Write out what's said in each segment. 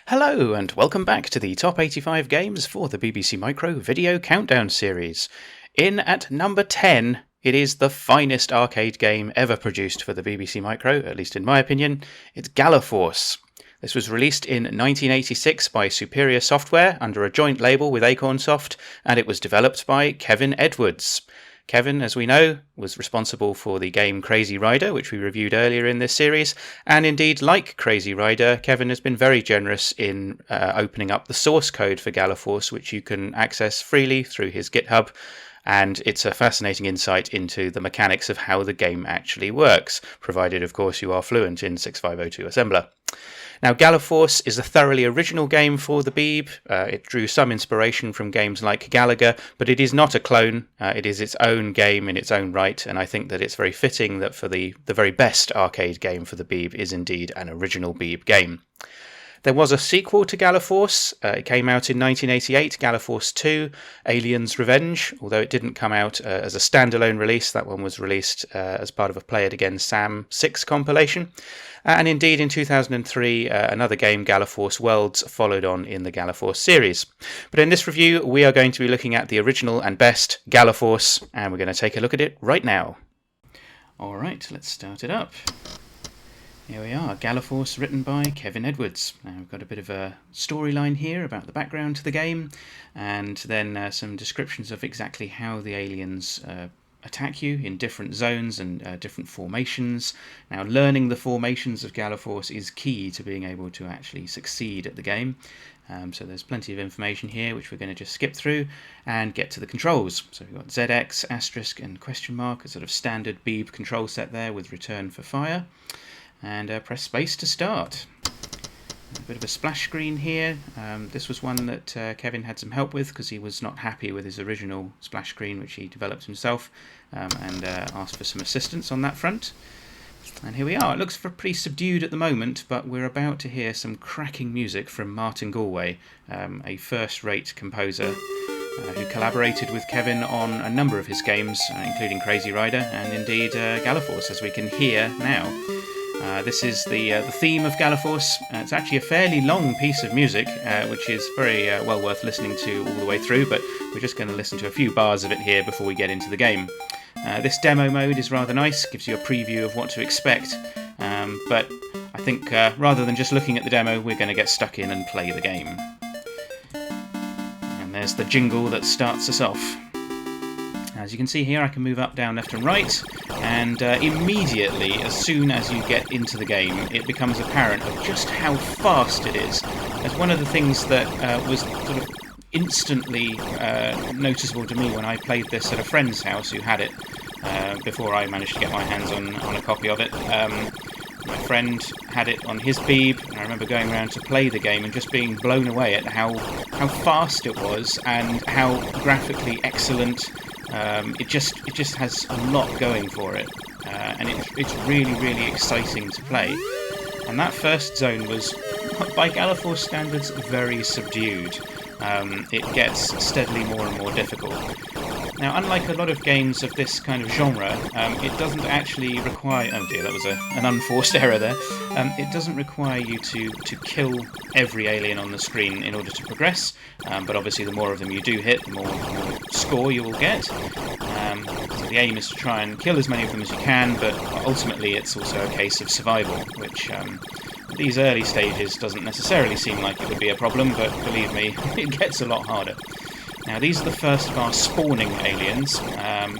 Hello and welcome back to the top 85 games for the BBC Micro Video Countdown series. In at number 10, it is the finest arcade game ever produced for the BBC Micro, at least in my opinion. It's Galaforce. This was released in 1986 by Superior Software under a joint label with Acorn Soft, and it was developed by Kevin Edwards. Kevin, as we know, was responsible for the game Crazy Rider, which we reviewed earlier in this series, and indeed, like Crazy Rider, Kevin has been very generous in opening up the source code for Galaforce, which you can access freely through his GitHub, and it's a fascinating insight into the mechanics of how the game actually works, provided, of course, you are fluent in 6502 assembler. Now, Galaforce is a thoroughly original game for the Beeb. It drew some inspiration from games like Galaga, but it is not a clone. It is its own game in its own right, and I think that it's very fitting that for the very best arcade game for the Beeb is indeed an original Beeb game. There was a sequel to Galaforce. It came out in 1988, Galaforce 2, Aliens Revenge, although it didn't come out as a standalone release. That one was released as part of a Play It Again Sam 6 compilation. And indeed, in 2003, another game, Galaforce Worlds, followed on in the Galaforce series. But in this review, we are going to be looking at the original and best Galaforce, and we're going to take a look at it right now. All right, let's start it up. Here we are, Galaforce, written by Kevin Edwards. Now we've got a bit of a storyline here about the background to the game, and then some descriptions of exactly how the aliens attack you in different zones and different formations. Now, learning the formations of Galaforce is key to being able to actually succeed at the game. So there's plenty of information here which we're going to just skip through and get to the controls. So we've got ZX, asterisk and question mark, a sort of standard Beeb control set there with return for fire. And press space to start. A bit of a splash screen here. This was one that Kevin had some help with because he was not happy with his original splash screen, which he developed himself, and asked for some assistance on that front. And here we are. It looks pretty subdued at the moment, but we're about to hear some cracking music from Martin Galway, a first-rate composer who collaborated with Kevin on a number of his games, including Crazy Rider and indeed Galaforce, as we can hear now. This is the theme of Galaforce. It's actually a fairly long piece of music, which is very well worth listening to all the way through, but we're just going to listen to a few bars of it here before we get into the game. This demo mode is rather nice, gives you a preview of what to expect, but I think rather than just looking at the demo, we're going to get stuck in and play the game. And there's the jingle that starts us off. As you can see here, I can move up, down, left and right, and immediately, as soon as you get into the game, it becomes apparent of just how fast it is. As one of the things that was sort of instantly noticeable to me when I played this at a friend's house who had it, before I managed to get my hands on a copy of it. My friend had it on his Beeb, and I remember going around to play the game and just being blown away at how fast it was and how graphically excellent. It just has a lot going for it, and it's really, really exciting to play. And that first zone was, by Galaforce standards, very subdued. It gets steadily more and more difficult. Now, unlike a lot of games of this kind of genre, it doesn't actually require... Oh dear, that was an unforced error there. It doesn't require you to kill every alien on the screen in order to progress, but obviously the more of them you do hit, the more score you will get. So the aim is to try and kill as many of them as you can, but ultimately it's also a case of survival, which... these early stages doesn't necessarily seem like it would be a problem, but believe me, it gets a lot harder. Now, these are the first of our spawning aliens,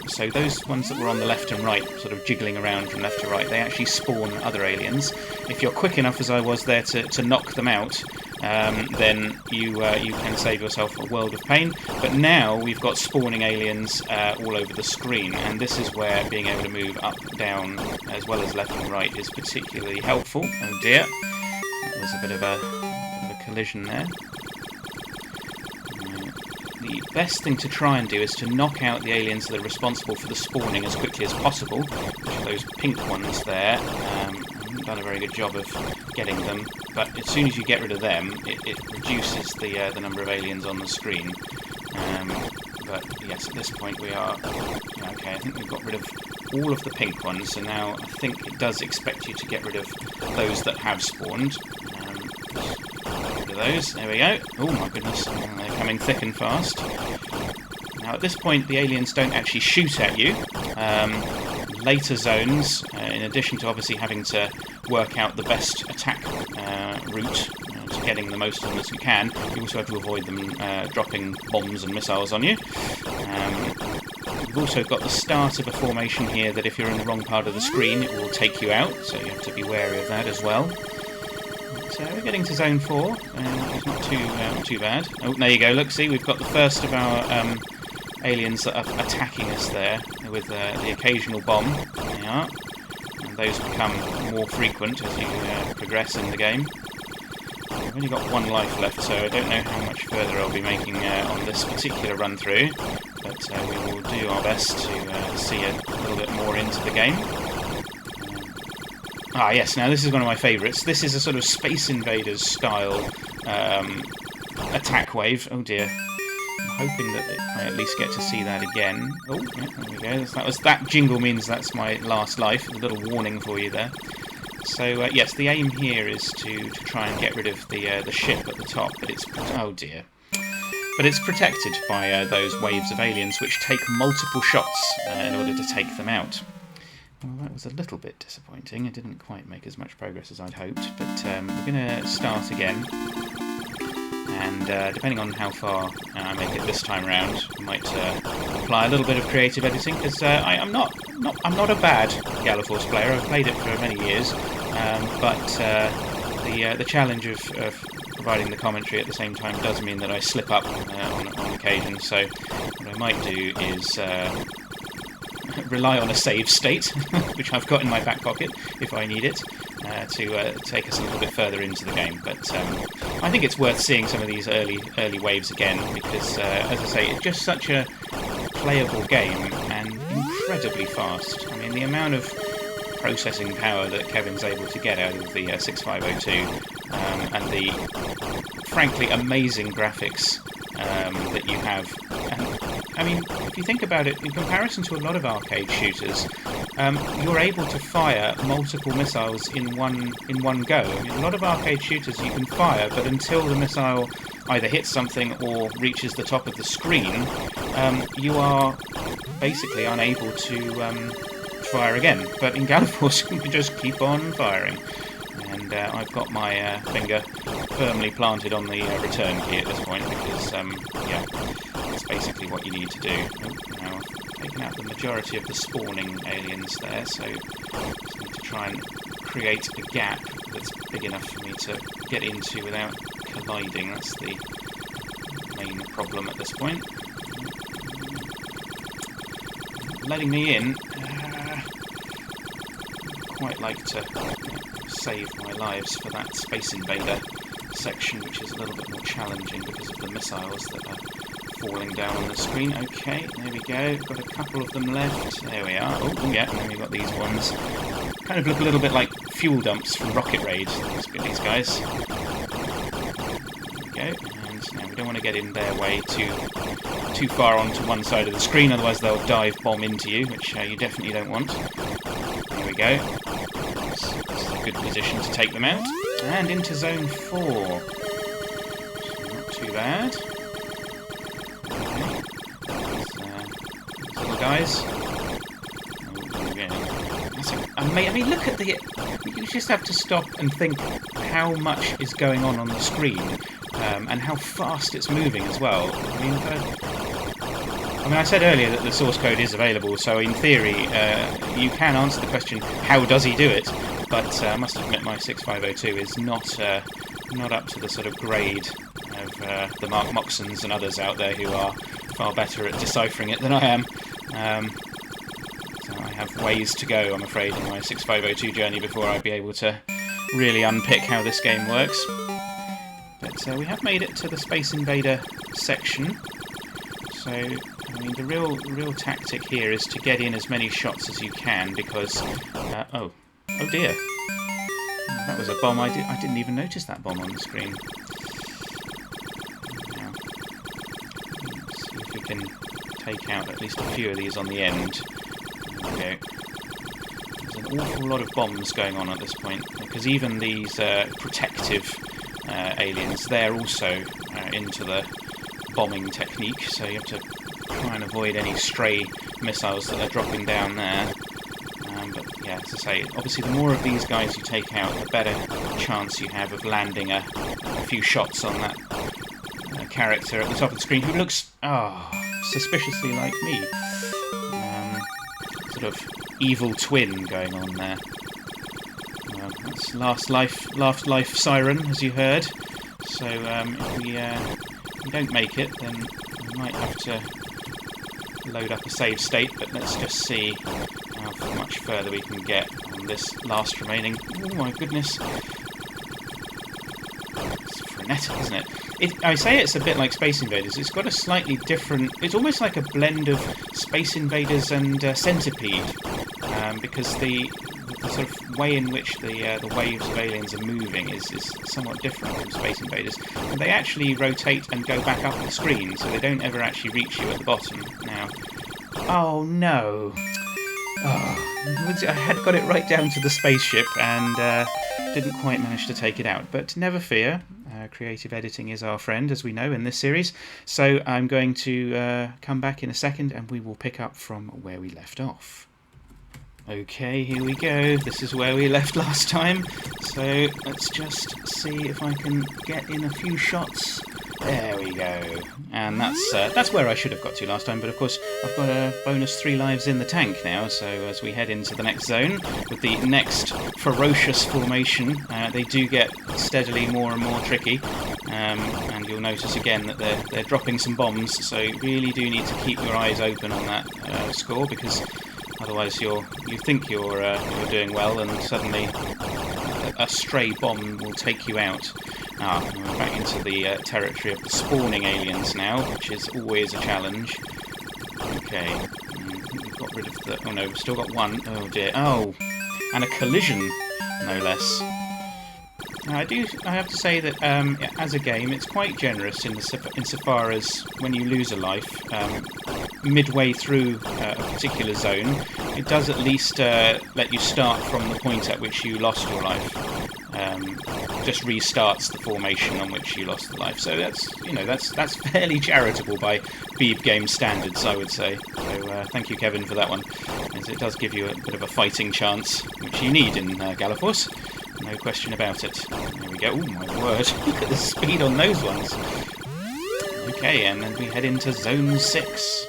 so those ones that were on the left and right, sort of jiggling around from left to right, they actually spawn other aliens. If you're quick enough, as I was there, to knock them out, then you can save yourself a world of pain. But now we've got spawning aliens all over the screen, and this is where being able to move up, down, as well as left and right is particularly helpful. Oh dear, that was a bit of a collision there. The best thing to try and do is to knock out the aliens that are responsible for the spawning as quickly as possible, which are those pink ones there. I haven't done a very good job of getting them, but as soon as you get rid of them, it reduces the number of aliens on the screen. But yes, at this point we are... Okay, I think we've got rid of all of the pink ones, so now I think it does expect you to get rid of those that have spawned. Get rid of those. There we go. Oh my goodness, they're coming thick and fast. Now at this point the aliens don't actually shoot at you. Later zones, in addition to obviously having to work out the best attack route to getting the most of them as you can, you also have to avoid them dropping bombs and missiles on you. You've also got the start of a formation here that if you're in the wrong part of the screen it will take you out, so you have to be wary of that as well. So we're getting to zone 4, it's not too bad. Oh, there you go, look, see, we've got the first of our aliens that are attacking us there with the occasional bomb. There they are. And those become more frequent as you progress in the game. I've only got 1 life left, so I don't know how much further I'll be making on this particular run through, but we will do our best to see a little bit more into the game. Yes, now this is one of my favourites. This is a sort of Space Invaders style attack wave. Oh dear. I'm hoping that I at least get to see that again. Oh, yeah, there we go. That jingle means that's my last life. A little warning for you there. So yes, the aim here is to try and get rid of the ship at the top, but it's oh dear. But it's protected by those waves of aliens which take multiple shots in order to take them out. Well, that was a little bit disappointing. It didn't quite make as much progress as I'd hoped, but we're going to start again. And depending on how far I make it this time around, I might apply a little bit of creative editing, because I'm not a bad Galaforce player. I've played it for many years, but the challenge of providing the commentary at the same time does mean that I slip up on occasion. So what I might do is rely on a save state, which I've got in my back pocket if I need it, to take us a little bit further into the game. But I think it's worth seeing some of these early waves again, because as I say, it's just such a playable game and incredibly fast. I mean, the amount of processing power that Kevin's able to get out of the 6502 and the frankly amazing graphics that you have. And I mean, if you think about it, in comparison to a lot of arcade shooters, you're able to fire multiple missiles in one go. I mean, a lot of arcade shooters you can fire, but until the missile either hits something or reaches the top of the screen, you are basically unable to fire again. But in Galaforce, you can just keep on firing. And I've got my finger firmly planted on the return key at this point, because, yeah, that's basically what you need to do. Now, I've taken out the majority of the spawning aliens there, so I just need to try and create a gap that's big enough for me to get into without colliding. That's the main problem at this point. Letting me in, quite like to save my lives for that Space Invader section, which is a little bit more challenging because of the missiles that are falling down on the screen. Okay, there we go. Got a couple of them left. There we are. Oh, yeah, and then we've got these ones. Kind of look a little bit like fuel dumps from Rocket Raid, these guys. There we go. And now we don't want to get in their way too far onto one side of the screen, otherwise they'll dive bomb into you, which you definitely don't want. There we go. This is a good position to take them out. And into zone 4. So not too bad. Okay. These little guys. Oh, yeah. That's amazing. I mean, look at the... You just have to stop and think how much is going on the screen, and how fast it's moving as well. I mean, I said earlier that the source code is available, so in theory you can answer the question, how does he do it? But I must admit my 6502 is not up to the sort of grade of the Mark Moxons and others out there who are far better at deciphering it than I am. So I have ways to go, I'm afraid, in my 6502 journey before I'd be able to really unpick how this game works. But we have made it to the Space Invader section. So, I mean, the real tactic here is to get in as many shots as you can, because... oh dear. That was a bomb. I didn't even notice that bomb on the screen. Now, let's see if we can take out at least a few of these on the end. There we go. There's an awful lot of bombs going on at this point, because even these protective aliens, they're also into the bombing technique, so you have to try and avoid any stray missiles that are dropping down there. But yeah, as I say, obviously the more of these guys you take out, the better chance you have of landing a few shots on that character at the top of the screen who looks suspiciously like me. Sort of evil twin going on there. That's last life siren, as you heard. So if we don't make it, then we might have to load up a save state, but let's just see how much further we can get on this last remaining. Oh my goodness. It's frenetic, isn't it? I say it's a bit like Space Invaders. It's got a slightly different... It's almost like a blend of Space Invaders and Centipede, because the sort of way in which the waves of aliens are moving is somewhat different from Space Invaders. And they actually rotate and go back up the screen, so they don't ever actually reach you at the bottom. Now, oh no! I had got it right down to the spaceship and didn't quite manage to take it out. But never fear. Creative editing is our friend, as we know in this series. So I'm going to come back in a second and we will pick up from where we left off. Okay, here we go. This is where we left last time. So let's just see if I can get in a few shots. There we go. And that's where I should have got to last time, but of course I've got a bonus 3 lives in the tank now, so as we head into the next zone with the next ferocious formation, they do get steadily more and more tricky, and you'll notice again that they're dropping some bombs, so you really do need to keep your eyes open on that score, because otherwise you think you're doing well, and suddenly a stray bomb will take you out. We're back into the territory of the spawning aliens now, which is always a challenge. Okay, we've got rid of the... Oh no, we've still got one. Oh dear. Oh, and a collision, no less. Now, I have to say that as a game, it's quite generous insofar as when you lose a life, midway through a particular zone, it does at least let you start from the point at which you lost your life. Just restarts the formation on which you lost the life. So that's fairly charitable by Beeb game standards, I would say. So thank you, Kevin, for that one, as it does give you a bit of a fighting chance, which you need in Galaforce. No question about it. There we go. Oh my word! Look at the speed on those ones. Okay, and then we head into Zone 6.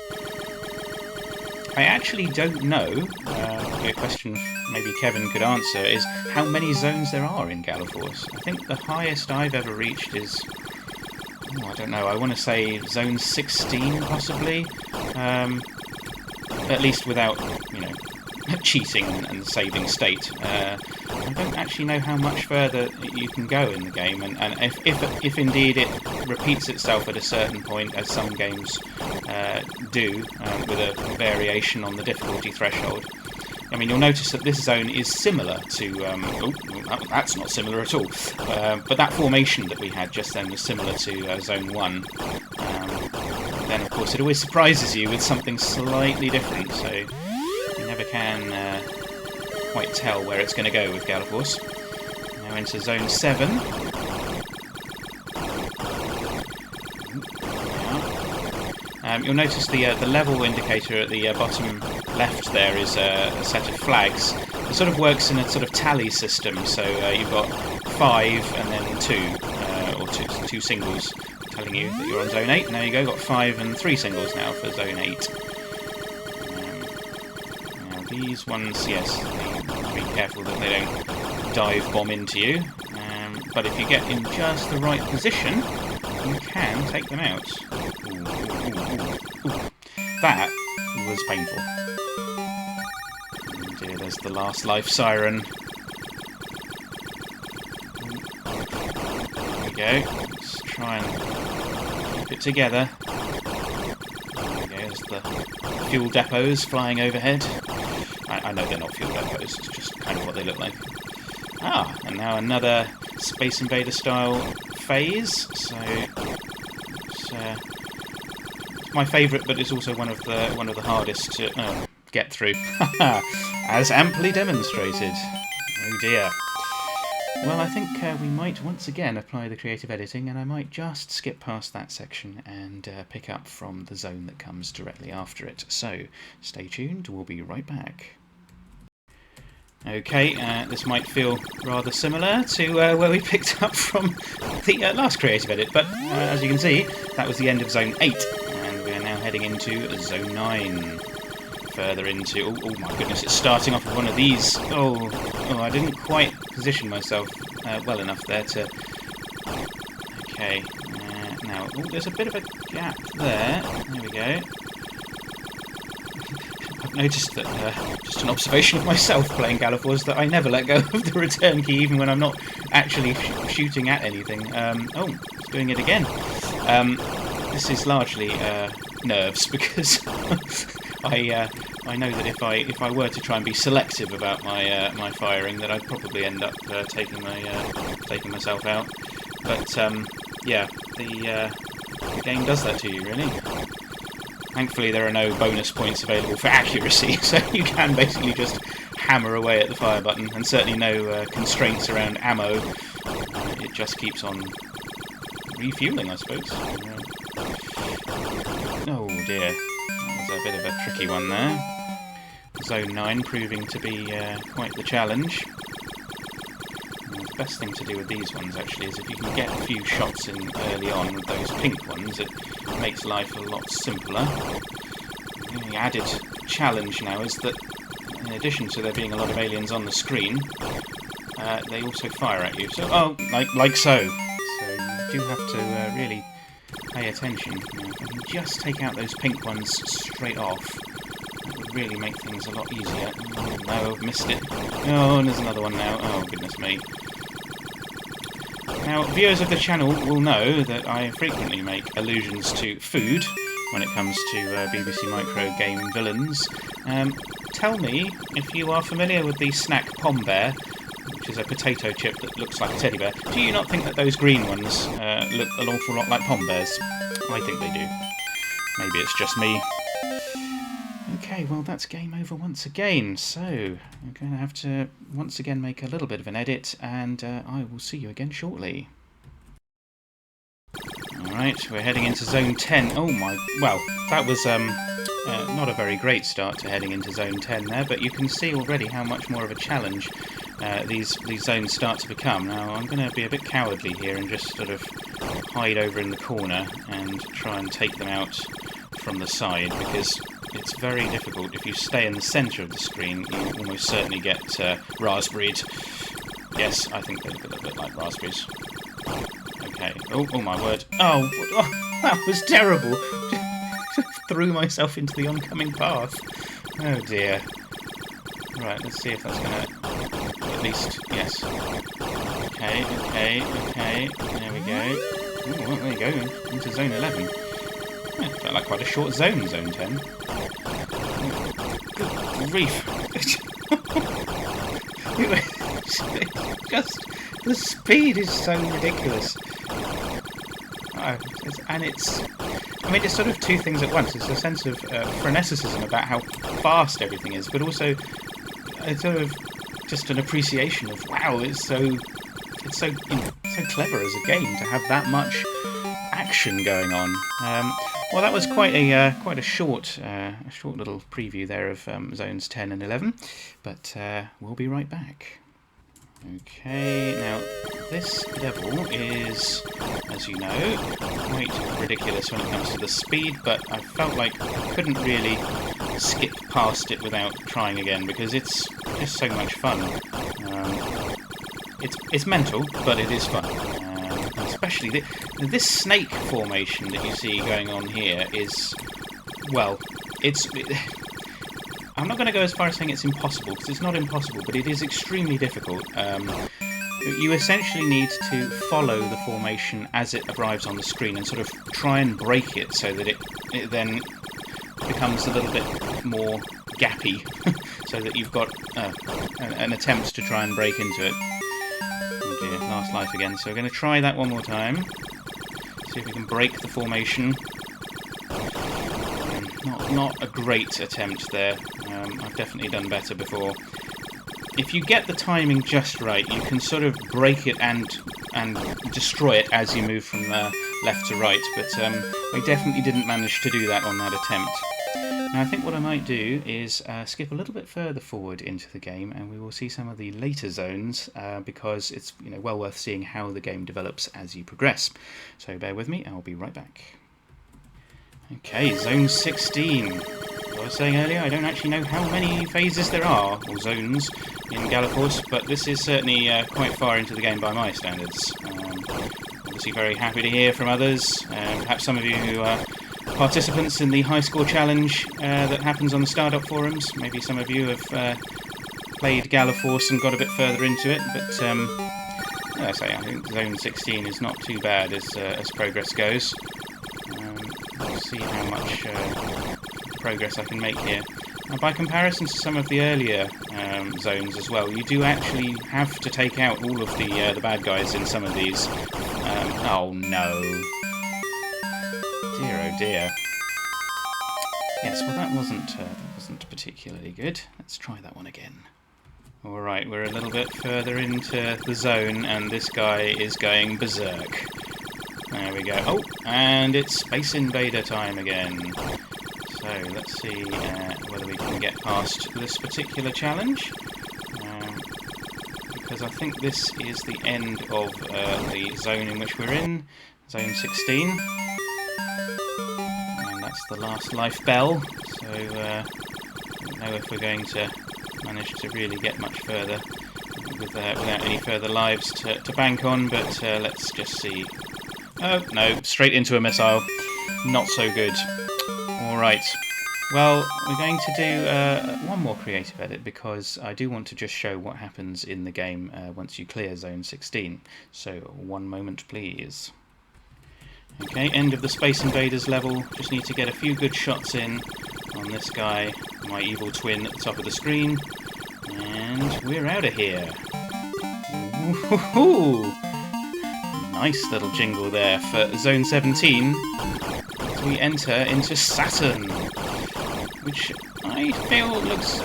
I actually don't know, a question maybe Kevin could answer, is how many zones there are in Galaforce. I think the highest I've ever reached is, I don't know, I want to say Zone 16 possibly, at least without, cheating and saving state. I don't actually know how much further you can go in the game, and if indeed it repeats itself at a certain point, as some games do, with a variation on the difficulty threshold. I mean, you'll notice that this zone is similar to... that's not similar at all. But that formation that we had just then was similar to Zone 1. Then, of course, it always surprises you with something slightly different, so you never can quite tell where it's going to go with Galaforce. Now into Zone 7. You'll notice the level indicator at the bottom left there is a set of flags. It sort of works in a sort of tally system, so you've got 5 and then 2, or two singles telling you that you're on Zone 8. Now you go, got 5 and 3 singles now for Zone 8. Now these ones, yes, be careful that they don't dive bomb into you, but if you get in just the right position, you can take them out. Ooh. That was painful. Oh dear, there's the last life siren. There we go. Let's try and keep it together. There we go, there's the fuel depots flying overhead. I know they're not fuel depots, it's just kind of what they look like. And now another Space Invader style phase. So it's my favourite, but it's also one of the hardest to get through, as amply demonstrated. Oh dear. Well, I think we might once again apply the creative editing, and I might just skip past that section and pick up from the zone that comes directly after it. So, stay tuned, we'll be right back. Okay, this might feel rather similar to where we picked up from the last creative edit, but as you can see, that was the end of Zone 8, and we are now heading into Zone 9. Further into... Oh my goodness, it's starting off with one of these. Oh, I didn't quite position myself well enough there to... Okay, now, there's a bit of a gap there. There we go. I've noticed that, just an observation of myself playing Galaforce, that I never let go of the return key even when I'm not actually shooting at anything. It's doing it again. This is largely nerves, because I know that if I were to try and be selective about my firing, that I'd probably end up taking myself out. But yeah, the game does that to you, really. Thankfully, there are no bonus points available for accuracy, so you can basically just hammer away at the fire button, and certainly no constraints around ammo. It just keeps on refueling, I suppose. Oh dear, that was a bit of a tricky one there. Zone 9 proving to be quite the challenge. The best thing to do with these ones, actually, is if you can get a few shots in early on with those pink ones, it makes life a lot simpler. The added challenge now is that, in addition to there being a lot of aliens on the screen, they also fire at you. So, like so. So you do have to really pay attention. Now, if I can just take out those pink ones straight off, that would really make things a lot easier. Oh no, I've missed it. Oh, and there's another one now. Oh, goodness me. Now, viewers of the channel will know that I frequently make allusions to food when it comes to BBC Micro game villains. Tell me if you are familiar with the snack Pom Bear, which is a potato chip that looks like a teddy bear. Do you not think that those green ones look an awful lot like Pom Bears? I think they do. Maybe it's just me. Okay, well that's game over once again, so I'm going to have to once again make a little bit of an edit, and I will see you again shortly. Alright, we're heading into Zone 10. Oh my... well, that was not a very great start to heading into Zone 10 there, but you can see already how much more of a challenge these zones start to become. Now, I'm going to be a bit cowardly here and just sort of hide over in the corner and try and take them out from the side, because it's very difficult. If you stay in the centre of the screen, you almost certainly get raspberried. Yes, I think they look a little bit like raspberries. Okay. Oh my word. Oh, that was terrible. Threw myself into the oncoming path. Oh dear. Right, let's see if that's going to... at least, yes. Okay. There we go. Oh, well, there you go. Into Zone 11. Yeah, felt like quite a short zone, Zone 10. Good grief. Just, the speed is so ridiculous. And it's... I mean, it's sort of two things at once. It's a sense of freneticism about how fast everything is, but also it's sort of just an appreciation of, wow, it's so clever as a game to have that much action going on. Well, that was quite a short little preview there of zones 10 and 11, but we'll be right back. Okay, now this level is, as you know, quite ridiculous when it comes to the speed, but I felt like I couldn't really skip past it without trying again, because it's just so much fun. It's mental, but it is fun. Especially this snake formation that you see going on here is, well, I'm not going to go as far as saying it's impossible, because it's not impossible, but it is extremely difficult. You essentially need to follow the formation as it arrives on the screen and sort of try and break it so that it then becomes a little bit more gappy, so that you've got an attempt to try and break into it. Oh dear, last life again. So we're going to try that one more time. See if we can break the formation. Not a great attempt there. I've definitely done better before. if you get the timing just right, you can sort of break it and destroy it as you move from left to right, but I definitely didn't manage to do that on that attempt. Now I think what I might do is skip a little bit further forward into the game, and we will see some of the later zones, because it's well worth seeing how the game develops as you progress. So bear with me, I'll be right back. Okay, Zone 16. As I was saying earlier, I don't actually know how many phases there are, or zones, in Galaforce, but this is certainly quite far into the game by my standards. Obviously very happy to hear from others, perhaps some of you who are participants in the high score challenge that happens on the Startup forums. Maybe some of you have played Galaforce and got a bit further into it, but as I say, I think Zone 16 is not too bad as progress goes. We'll see how much progress I can make here. Now, by comparison to some of the earlier zones as well, you do actually have to take out all of the bad guys in some of these. Oh no. Dear oh dear. Yes, well that wasn't particularly good. Let's try that one again. Alright, we're a little bit further into the zone and this guy is going berserk. There we go. Oh, and it's Space Invader time again. So let's see whether we can get past this particular challenge. Because I think this is the end of the zone in which we're in, Zone 16. And that's the last life bell, so I don't know if we're going to manage to really get much further without any further lives to bank on, but let's just see. Oh, no, straight into a missile. Not so good. Alright. Well, we're going to do one more creative edit because I do want to just show what happens in the game once you clear Zone 16. So, one moment please. Okay, end of the Space Invaders level. Just need to get a few good shots in on this guy, my evil twin at the top of the screen. And we're out of here. Woohoo! Nice little jingle there for Zone 17 as we enter into Saturn, which I feel looks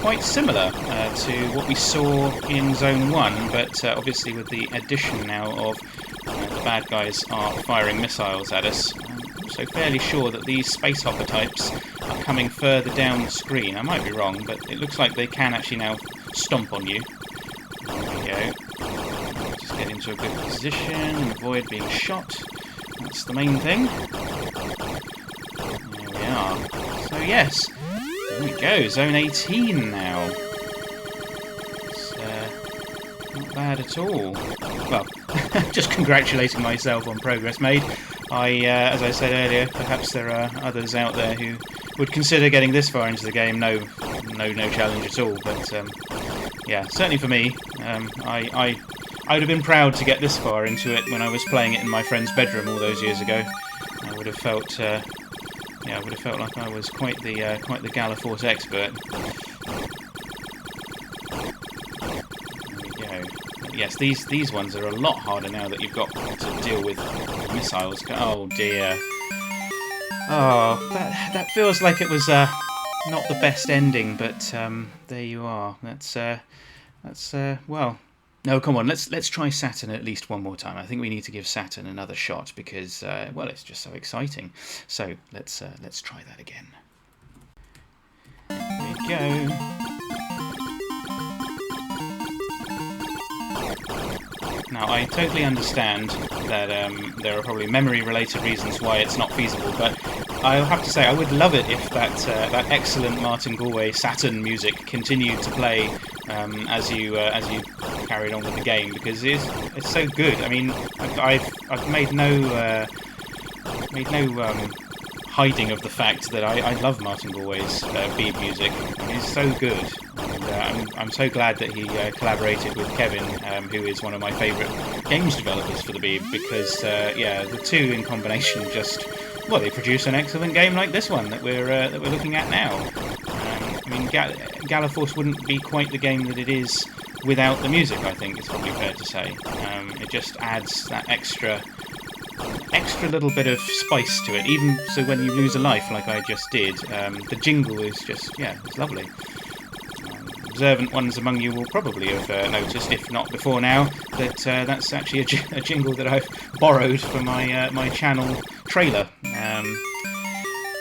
quite similar to what we saw in Zone 1, but obviously with the addition now of the bad guys are firing missiles at us. I'm so fairly sure that these space hopper types are coming further down the screen. I might be wrong, but it looks like they can actually now stomp on you. There we go. Just get into a good position and avoid being shot. That's the main thing. There we are. So yes, there we go, Zone 18 now. It's not bad at all. Well, just congratulating myself on progress made. As I said earlier, perhaps there are others out there who would consider getting this far into the game. No challenge at all. But yeah, certainly for me, I would have been proud to get this far into it when I was playing it in my friend's bedroom all those years ago. I would have felt, yeah, I would have felt like I was quite the Galaforce expert. There we go. Yes, these ones are a lot harder now that you've got to deal with missiles. Oh dear. Oh, that feels like it was not the best ending, but there you are. That's well. No, come on. Let's try Saturn at least one more time. I think we need to give Saturn another shot because well, it's just so exciting. So let's try that again. There we go. Now, I totally understand that there are probably memory-related reasons why it's not feasible, but I'll have to say I would love it if that excellent Martin Galway Saturn music continued to play as you carried on with the game, because it's so good. I mean, I've made no hiding of the fact that I love Martin Galway's Beeb music. It's so good. And, I'm so glad that he collaborated with Kevin, who is one of my favourite games developers for the Beeb, because yeah, the two in combination just, well, they produce an excellent game like this one that we're looking at now. I mean, Galaforce wouldn't be quite the game that it is without the music. I think it's probably fair to say. It just adds that extra little bit of spice to it. Even so, when you lose a life like I just did, the jingle is just, yeah, it's lovely. observant ones among you will probably have noticed, if not before now, that that's actually a jingle that I've borrowed for my channel trailer.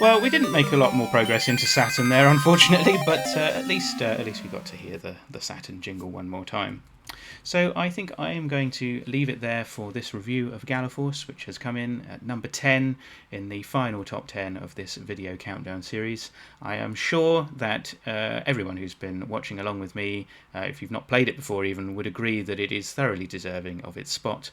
Well, we didn't make a lot more progress into Saturn there, unfortunately, but at least we got to hear the Saturn jingle one more time. So I think I am going to leave it there for this review of Galaforce, which has come in at number 10 in the final top 10 of this video countdown series. I am sure that everyone who's been watching along with me, if you've not played it before even, would agree that it is thoroughly deserving of its spot.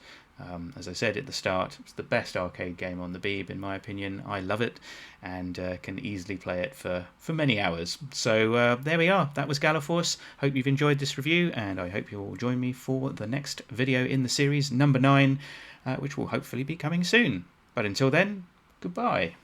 As I said at the start, it's the best arcade game on the Beeb in my opinion. I love it and can easily play it for many hours. So there we are, that was Galaforce. Hope you've enjoyed this review, and I hope you'll join me for the next video in the series, number 9, which will hopefully be coming soon. But until then, goodbye.